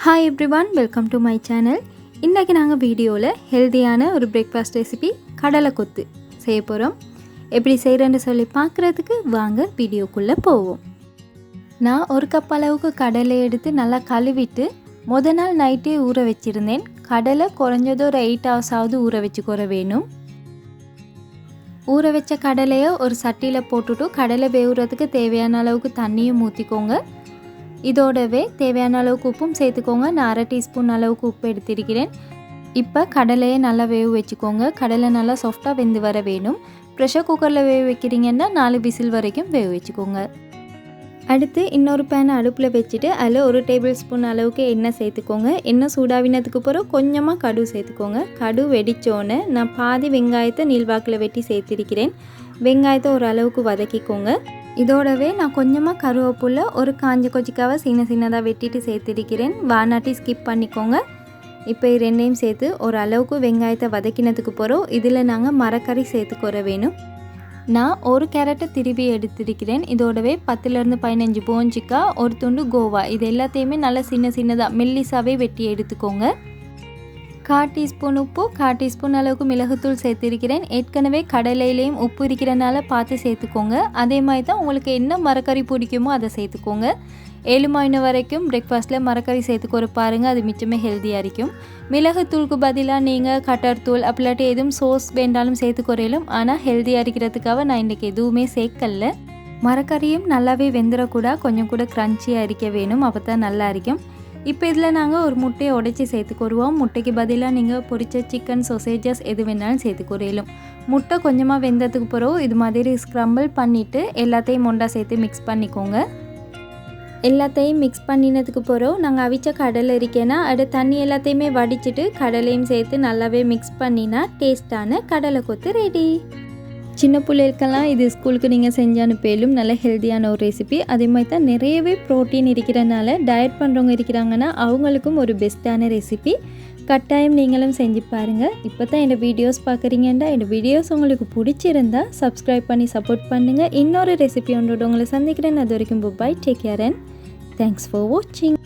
Hi everyone, welcome to my channel. இன்றைக்கி நாங்கள் வீடியோவில் ஹெல்த்தியான ஒரு பிரேக்ஃபாஸ்ட் ரெசிபி கடலை கொத்து செய்ய போகிறோம். எப்படி செய்கிறேன்னு சொல்லி பார்க்குறதுக்கு வாங்க வீடியோக்குள்ளே போவோம். நான் ஒரு கப் அளவுக்கு கடலை எடுத்து நல்லா கழுவிட்டு முத நாள் நைட்டே ஊற வச்சுருந்தேன். கடலை குறைஞ்சதோ ஒரு 8 ஹவர்ஸாவது ஊற வச்சுக்கொற வேணும். ஊற வச்ச கடலையை ஒரு சட்டியில் போட்டுட்டு கடலை வேவுறதுக்கு தேவையான அளவுக்கு தண்ணியும் ஊற்றிக்கோங்க. இதோடவே தேவையான அளவுக்கு உப்பும் சேர்த்துக்கோங்க. நான் 1/2 டீஸ்பூன் அளவுக்கு உப்பு எடுத்திருக்கிறேன். இப்போ கடலையை நல்லா வேவு வச்சுக்கோங்க. கடலை நல்லா சாஃப்டாக வெந்து வர வேணும். ப்ரெஷர் குக்கரில் வேக வைக்கிறீங்கன்னா 4 விசில் வரைக்கும் வேக வச்சுக்கோங்க. அடுத்து இன்னொரு பேனை அடுப்பில் வச்சுட்டு அதில் 1 டேபிள் ஸ்பூன் அளவுக்கு எண்ணெய் சேர்த்துக்கோங்க. எண்ணெய் சூடாவினதுக்கு பிறகு கொஞ்சமாக கடுகு சேர்த்துக்கோங்க. கடுகு வெடித்தோன்னே நான் பாதி வெங்காயத்தை நீள்வாக்கில் வெட்டி சேர்த்திருக்கிறேன். வெங்காயத்தை ஒரு அளவுக்கு வதக்கிக்கோங்க. இதோடவே நான் கொஞ்சமாக கருவேப்பிலை ஒரு காஞ்ச கொச்சிக்காவை சின்னதாக வெட்டிட்டு சேர்த்திருக்கிறேன். வானாட்டி ஸ்கிப் பண்ணிக்கோங்க. இப்போ ரெண்டையும் சேர்த்து ஒரு அளவுக்கு வெங்காயத்தை வதக்கினதுக்கு பிறகு இதில் நாங்கள் மரக்கறி சேர்த்துக்கொற வேணும். நான் ஒரு கேரட்டை திருப்பி எடுத்திருக்கிறேன். இதோடவே 10லேருந்து 15 போஞ்சிக்கா, ஒரு துண்டு கோவா, இது எல்லாத்தையுமே நல்லா சின்னதாக மெல்லிசாவே வெட்டி எடுத்துக்கோங்க. 1/4 டீஸ்பூன் உப்பு, 1/4 டீஸ்பூன் அளவுக்கு மிளகுத்தூள் சேர்த்திருக்கிறேன். ஏற்கனவே கடலையிலையும் உப்பு இருக்கிறனால பார்த்து சேர்த்துக்கோங்க. அதே மாதிரி தான் உங்களுக்கு என்ன மரக்கறி பிடிக்குமோ அதை சேர்த்துக்கோங்க. 7 மணி வரைக்கும் பிரேக்ஃபாஸ்ட்டில் மரக்கறி சேர்த்துக்கொரு பாருங்கள், அது மிச்சமே ஹெல்த்தியாக இருக்கும். மிளகுத்தூளுக்கு பதிலாக நீங்கள் கட்டர் தூள் அப்படிலாட்டி எதுவும் சோஸ் வேண்டாலும் சேர்த்துக்கொறையிலும். ஆனால் ஹெல்த்தியாக இருக்கிறதுக்காக நான் இன்றைக்கி எதுவுமே சேர்க்கல. மரக்கறியும் நல்லாவே வெந்துடக்கூடாது, கொஞ்சம் கூட க்ரன்ச்சியாக இருக்க வேணும், அப்போ தான் நல்லா இருக்கும். இப்போ இதில் நாங்கள் ஒரு முட்டையை உடைச்சி சேர்த்துக்கொருவோம். முட்டைக்கு பதிலாக நீங்கள் பொரிச்ச சிக்கன், சொசேஜஸ் எது வேணாலும் சேர்த்துக்கொறையிலும். முட்டை கொஞ்சமாக வெந்ததுக்கு பிறகு இது மாதிரி ஸ்க்ரம்பிள் பண்ணிவிட்டு எல்லாத்தையும் ஒன்றா சேர்த்து மிக்ஸ் பண்ணிக்கோங்க. எல்லாத்தையும் மிக்ஸ் பண்ணினதுக்கு பிறகு நாங்கள் அவிச்ச கடலை இருக்கேன்னா அது தண்ணி எல்லாத்தையுமே வடிச்சிட்டு கடலையும் சேர்த்து நல்லாவே மிக்ஸ் பண்ணினா டேஸ்டான கடலை கொத்து ரெடி. சின்ன பிள்ளைகளுக்கெல்லாம் இது ஸ்கூலுக்கு நீங்கள் செஞ்சு அனுப்பிலும் நல்ல ஹெல்த்தியான ஒரு ரெசிபி. அதே மாதிரி தான் நிறையவே ப்ரோட்டீன் இருக்கிறனால டயட் பண்ணுறவங்க இருக்கிறாங்கன்னா அவங்களுக்கும் ஒரு பெஸ்ட்டான ரெசிபி. கட்டாயம் நீங்களும் செஞ்சு பாருங்கள். இப்போ தான் என்னோடய வீடியோஸ் பார்க்குறீங்கன்னா என்னோடய வீடியோஸ் உங்களுக்கு பிடிச்சிருந்தா சப்ஸ்கிரைப் பண்ணி சப்போர்ட் பண்ணுங்கள். இன்னொரு ரெசிபி ஒன்றோட உங்களை சந்திக்கிறேன். அது வரைக்கும் bye, take care and thanks for வாட்சிங்.